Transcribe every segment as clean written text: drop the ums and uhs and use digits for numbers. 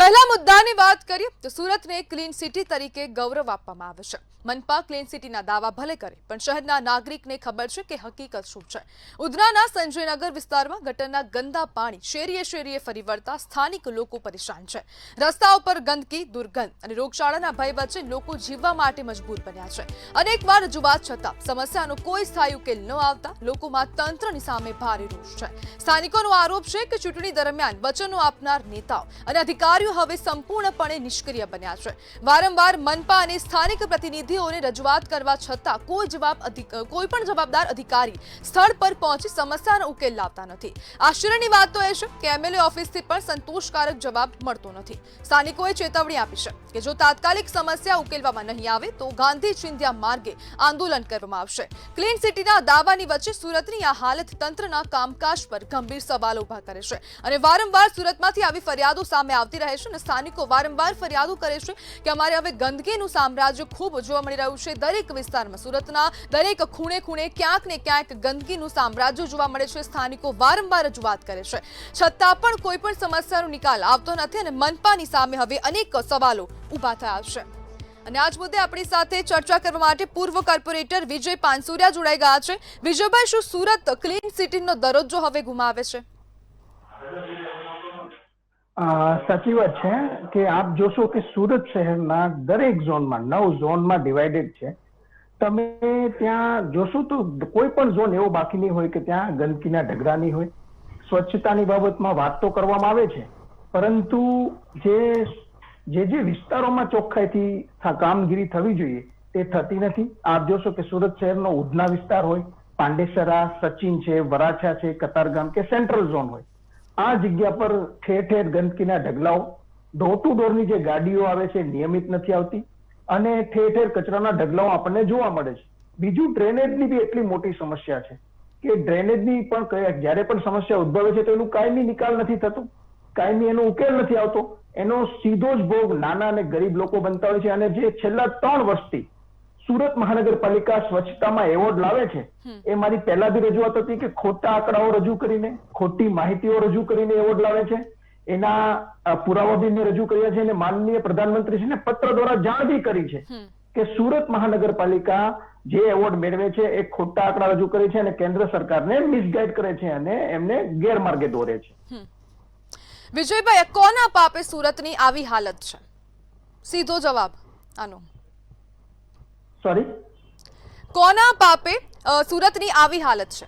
પહેલા મુદ્દાની વાત કરીએ તો સુરતને ક્લીન સિટી તરીકે ગૌરવ આપવામાં આવે છે। મનપા ક્લીન સિટીના દાવા ભલે કરે પણ શહેરના નાગરિકને ખબર છે કે હકીકત શું છે। ઉધનાના સંજયનગર વિસ્તારમાં ગટરના ગંદા પાણી શેરીએ શેરીએ ફરી વળતા સ્થાનિક લોકો પરેશાન છે। રસ્તાઓ પર ગંદકી, દુર્ગંધ અને રોગચાળાના ભય વચ્ચે લોકો જીવવા માટે મજબૂર બન્યા છે। અનેકવાર રજૂઆત છતાં સમસ્યાનો કોઈ સ્થાયી ઉકેલ ન આવતા લોકોમાં તંત્રની સામે ભારે રોષ છે। સ્થાનિકોનો આરોપ છે કે ચૂંટણી દરમિયાન વચનો આપનાર નેતાઓ અને અધિકારીઓ હવે સંપૂર્ણપણે નિષ્ક્રિય બન્યા છે। વારંવાર મનપા અને સ્થાનિક પ્રતિનિધિઓને રજૂઆત કરવા છતાં કોઈ પણ જવાબદાર અધિકારી સ્થળ પર પહોંચી સમસ્યાનો ઉકેલ લાવતા નથી। આશ્ચર્યની વાત તો એ છે કે એમએલએ ઓફિસથી પણ સંતોષકારક જવાબ મળતો નથી। સ્થાનિકોએ ચેતવણી આપી છે કે જો તાત્કાલિક સમસ્યા ઉકેલવામાં નહીં આવે તો ગાંધી ચિંધ્યા માર્ગે આંદોલન કરવામાં આવશે। ક્લીન સિટીના દાવાની વચ્ચે સુરતની આ હાલત તંત્રના કામકાજ પર ગંભીર સવાલો ઉભા કરે છે અને વારંવાર સુરતમાંથી આવી ફરિયાદો સામે આવતી રહે છે અને સ્થાનિકો વારંવાર ફરિયાદો કરે છે કે અમારે હવે ગંદકીનું સામ્રાજ્ય ખૂબ જોવા મળી રહ્યું છે। દરેક વિસ્તારમાં સુરતના દરેક ખૂણે ખૂણે ક્યાંક ને ક્યાંક ગંદકીનું સામ્રાજ્ય જોવા મળે છે। સ્થાનિકો વારંવાર રજૂઆત કરે છે છતાં પણ કોઈ પણ સમસ્યાનો નિકાલ આવતો નથી અને મનપાની સામે હવે અનેક સવાલો ઉભા થયા છે। અને આજ મુદ્દે આપણી સાથે ચર્ચા કરવા માટે પૂર્વ કોર્પોરેટર વિજય પાનસુરિયા જોડાઈ ગયા છે। વિજયભાઈ, શું સુરત ક્લીન સિટીનો દરજ્જો હવે ગુમાવે છે? સાચી વાત છે કે આપ જોશો કે સુરત શહેરના દરેક ઝોનમાં 9 ઝોનમાં ડિવાઇડેડ છે। તમે ત્યાં જોશો તો કોઈ પણ ઝોન એવો બાકી નહીં હોય કે ત્યાં ગંદકીના ઢગલા નહીં હોય। સ્વચ્છતાની બાબતમાં વાત તો કરવામાં આવે છે પરંતુ જે વિસ્તારોમાં ચોખ્ખાઈથી કામગીરી થવી જોઈએ તે થતી નથી। આપ જોશો કે સુરત શહેરનો ઉધના વિસ્તાર હોય, પાંડેસરા, સચિન છે, વરાછા છે, કતારગામ કે સેન્ટ્રલ ઝોન હોય, આ જગ્યા પર ઠેર ઠેર ગંદકીના ઢગલાઓ, ડોર ટુ ડોરની જે ગાડીઓ આવે છે નિયમિત નથી આવતી અને ઠેર ઠેર કચરાના ઢગલાઓ આપણને જોવા મળે છે। બીજું ડ્રેનેજની બી એટલી મોટી સમસ્યા છે કે ડ્રેનેજની પણ જ્યારે પણ સમસ્યા ઉદ્ભવે છે તો એનું કાયમી નિકાલ નથી થતો, કાયમી એનો ઉકેલ નથી આવતો। એનો સીધો જ ભોગ નાના અને ગરીબ લોકો બનતા હોય છે અને જે છેલ્લા 3 વર્ષથી સુરત મહાનગરપાલિકા સ્વચ્છતામાં એવોર્ડ લાવે છે એ મારી પહેલા બી રજૂઆત હતી કે ખોટા આંકડાઓ રજૂ કરીને, ખોટી માહિતીઓ રજૂ કરીને એવોર્ડ લાવે છે। એના પુરાવા બી મેં રજૂ કર્યા છે અને માનનીય પ્રધાનમંત્રીશ્રીને પત્ર દ્વારા જાણ બી કરી છે કે સુરત મહાનગરપાલિકા જે એવોર્ડ મેળવે છે એ ખોટા આંકડા રજૂ કરે છે અને કેન્દ્ર સરકારને મિસગાઈડ કરે છે અને એમને ગેરમાર્ગે દોરે છે। વિજયભાઈ, કોના પાપે સુરતની આવી હાલત છે? સીધો જવાબ આનો। સોરી, કોના પાપે સુરતની આવી હાલત છે?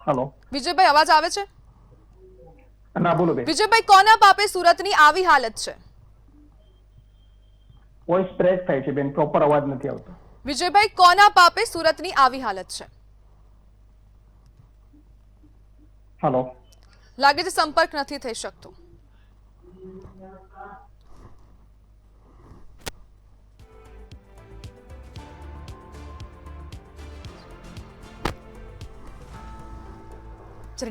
હેલો વિજયભાઈ, અવાજ આવે છે? ના, બોલો બેન। વિજયભાઈ, કોના પાપે સુરતની આવી હાલત છે? વોઇસ બ્રેક થાય છે બેન, પ્રોપર અવાજ નથી આવતો। વિજયભાઈ, કોના પાપે સુરતની આવી હાલત છે? હેલો, લાગે છે સંપર્ક નથી થઈ શકતો।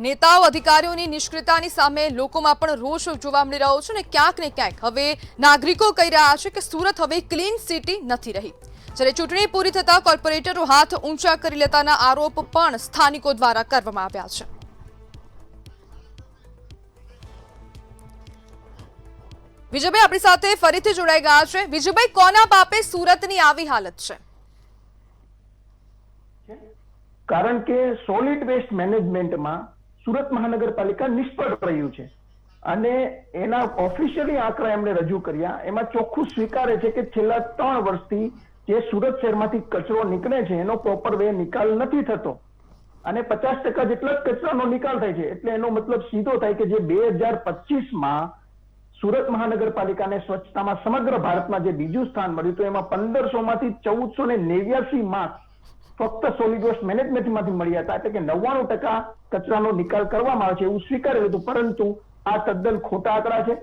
નેતાઓ અધિકારીઓની નિષ્ક્રિયતાની સામે લોકોમાં પણ રોષ જોવા મળી રહ્યો છે અને ક્યાંક ને ક્યાંક હવે નાગરિકો કહી રહ્યા છે કે સુરત હવે ક્લીન સિટી નથી રહી। જ્યારે ચૂંટણી પૂરી થતા કોર્પોરેટરો હાથ ઊંચા કરી લેતાના આરોપ પણ સ્થાનિકો દ્વારા કરવામાં આવ્યા છે। વિજયભાઈ આપણી સાથે ફરીથી જોડાઈ ગયા છે। વિજયભાઈ, કોના પાપે સુરતની આવી હાલત છે? કારણ કે સોલિડ વેસ્ટ મેનેજમેન્ટમાં સુરત મહાનગરપાલિકા નિષ્ફળ રહ્યું છે અને એના ઓફિશિયલી આંકડા એમણે રજૂ કર્યા, એમાં ચોખ્ખું સ્વીકારે છે કે છેલ્લા 3 વર્ષથી જે સુરત શહેરમાંથી કચરો નીકળે છે એનો પ્રોપર વે નિકાલ નથી થતો અને 50% જેટલો જ કચરાનો નિકાલ થાય છે। એટલે એનો મતલબ સીધો થાય કે જે 2025માં સુરત મહાનગરપાલિકાને સ્વચ્છતામાં સમગ્ર ભારતમાં જે બીજું સ્થાન મળ્યું હતું એમાં 1500 માંથી 1489 માર્ક્સ ફક્ત સોલિડ વેસ્ટ મેનેજમેન્ટમાંથી મળ્યા હતા। એટલે કે 99% કચરાનો નિકાલ કરવામાં આવે છે એવું સ્વીકારેલું હતું, પરંતુ આ તદ્દન ખોટા આંકડા છે।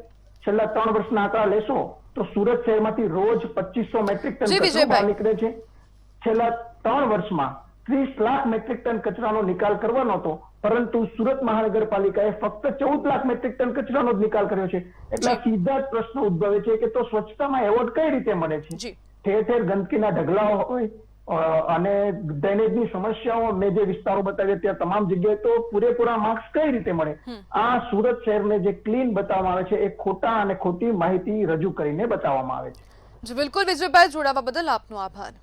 છેલ્લા 3 વર્ષના આંકડા લેશો તો સુરત શહેરમાંથી રોજ 2500 મેટ્રિક ટન કચરો બહાર નીકળે છે। છેલ્લા 3 વર્ષમાં 30 લાખ મેટ્રિક ટન કચરાનો નિકાલ કરવાનો હતો, પરંતુ સુરત મહાનગરપાલિકાએ ફક્ત 14 લાખ મેટ્રિક ટન કચરાનો જ નિકાલ કર્યો છે। એટલે સીધા જ પ્રશ્ન ઉદ્ભવે છે કે તો સ્વચ્છતામાં એવોર્ડ કઈ રીતે મળે છે? ઠેર ઠેર ગંદકીના ઢગલાઓ હોય, અને ડ્રેનેજની સમસ્યાઓ મેં જે વિસ્તારો બતાવ્યા ત્યાં તમામ જગ્યાએ તો પૂરેપૂરા માર્ક્સ કઈ રીતે મળે? આ સુરત શહેરને જે ક્લીન બતાવવામાં આવે છે એ ખોટા અને ખોટી માહિતી રજૂ કરીને બતાવવામાં આવે છે. જી બિલકુલ વિજયભાઈ, જોડાવા બદલ આપનો આભાર.